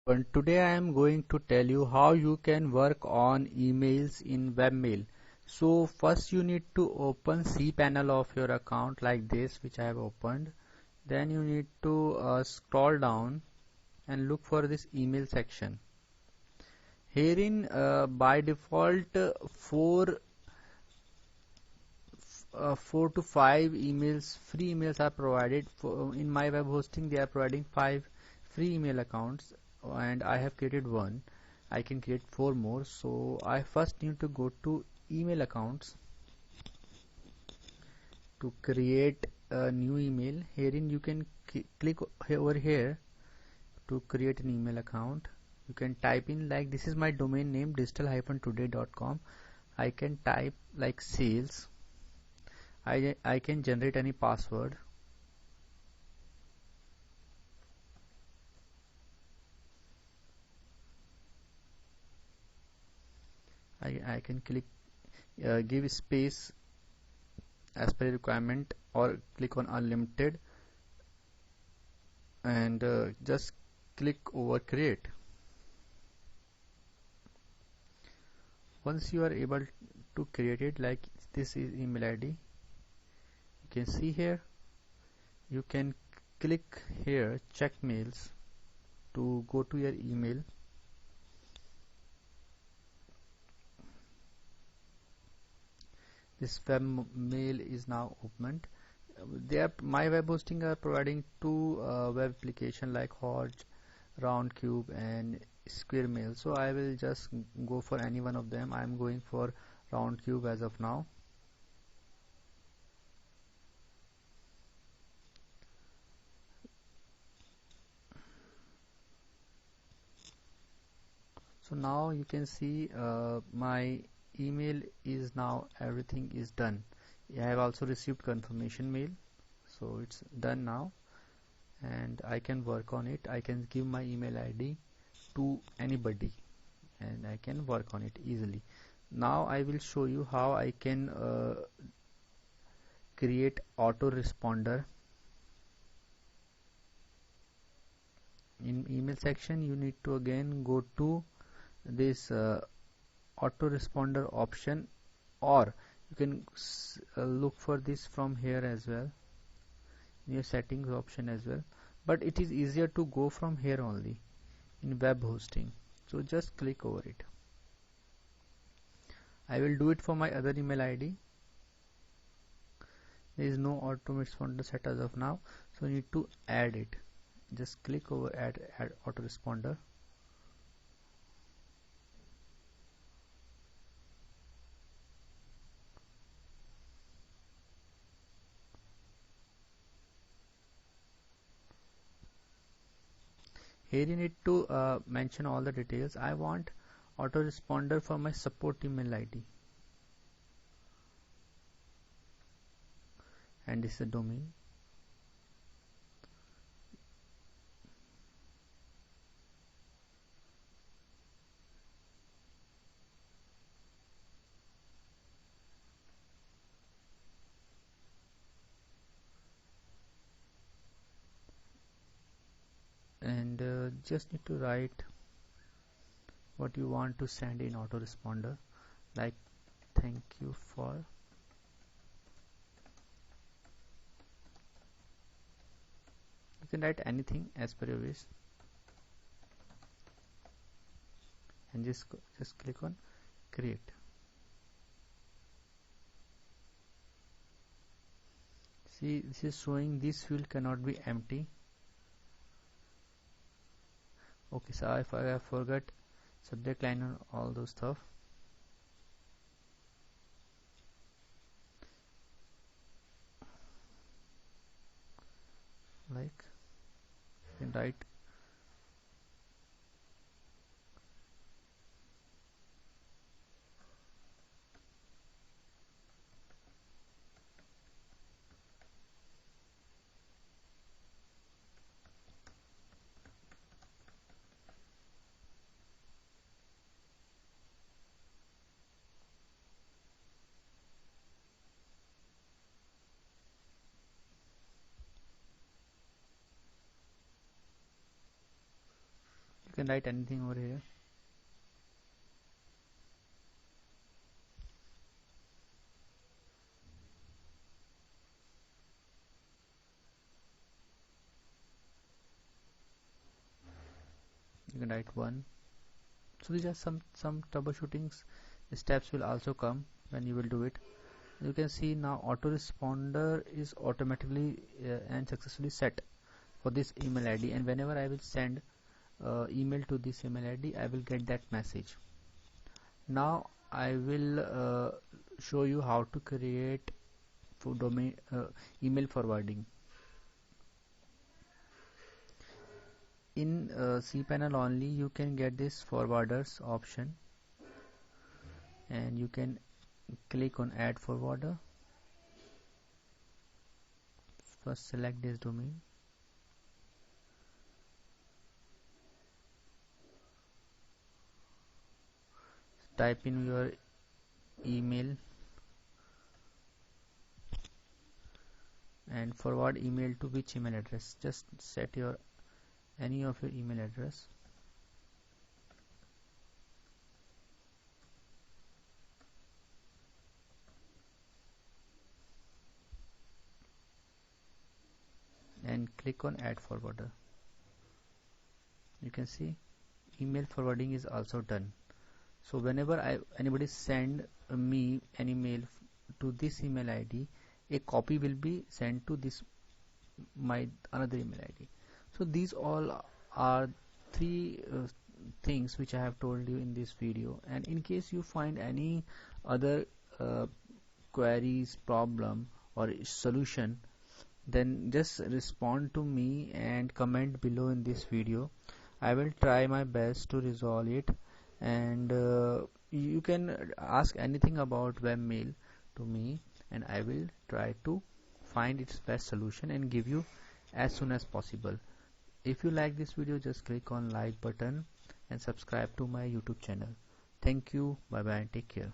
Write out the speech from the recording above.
And today I am going to tell you how you can work on emails in webmail. So first you need to open cPanel of your account like this, which I have opened. Then you need to scroll down and look for this email section. Herein by default four to five free emails are provided. In my web hosting they are providing 5 free email accounts and I have created one. I can create 4 more. So I first need to go to email accounts to create a new email. Herein you can click over here to create an email account. You can type in, like, this is my domain name, digital-today.com. I can type like sales. I can generate any password. I can click give space as per requirement or click on unlimited and just click over create. Once you are able to create it, like this is email ID, you can see here, you can click here check mails to go to your email. This web mail is now opened. My web hosting are providing two web application like Hot, Roundcube and Square Mail. So I will just go for any one of them. I am going for Roundcube as of now. So now you can see my email is now, everything is done. I have also received confirmation mail, so it's done now and I can work on it. I can give my email ID to anybody and I can work on it easily. Now I will show you how I can create autoresponder. In email section you need to again go to this autoresponder option, or you can look for this from here as well, in your settings option as well, but it is easier to go from here only in web hosting. So just click over it. I will do it for my other email ID. There is no autoresponder set as of now, so you need to add it. Just click over add autoresponder. Here you need to mention all the details. I want autoresponder for my support email ID, and this is a domain. And just need to write what you want to send in autoresponder, like thank you for. You can write anything as per your wish and just click on create. See, this is showing this field cannot be empty. Okay, so if I forgot subject line and all those stuff, like you can write can write anything over here. You can write 1. So these are some troubleshooting steps will also come when you will do it. You can see now autoresponder is automatically and successfully set for this email ID, and whenever I will send email to this email ID, I will get that message. Now I will show you how to create for domain email forwarding. In cPanel only you can get this forwarders option, and you can click on add forwarder. First select this domain, type in your email and forward email to which email address. Just set your any of your email address. And click on add forwarder. You can see email forwarding is also done. So whenever anybody send me an email to this email ID, a copy will be sent to this my another email ID. So these all are 3 things which I have told you in this video, and in case you find any other queries, problem or solution, then just respond to me and comment below in this video. I will try my best to resolve it, and you can ask anything about webmail to me, and I will try to find its best solution and give you as soon as possible. If you like this video, just click on like button and subscribe to my YouTube channel. Thank you. Bye bye. Take care.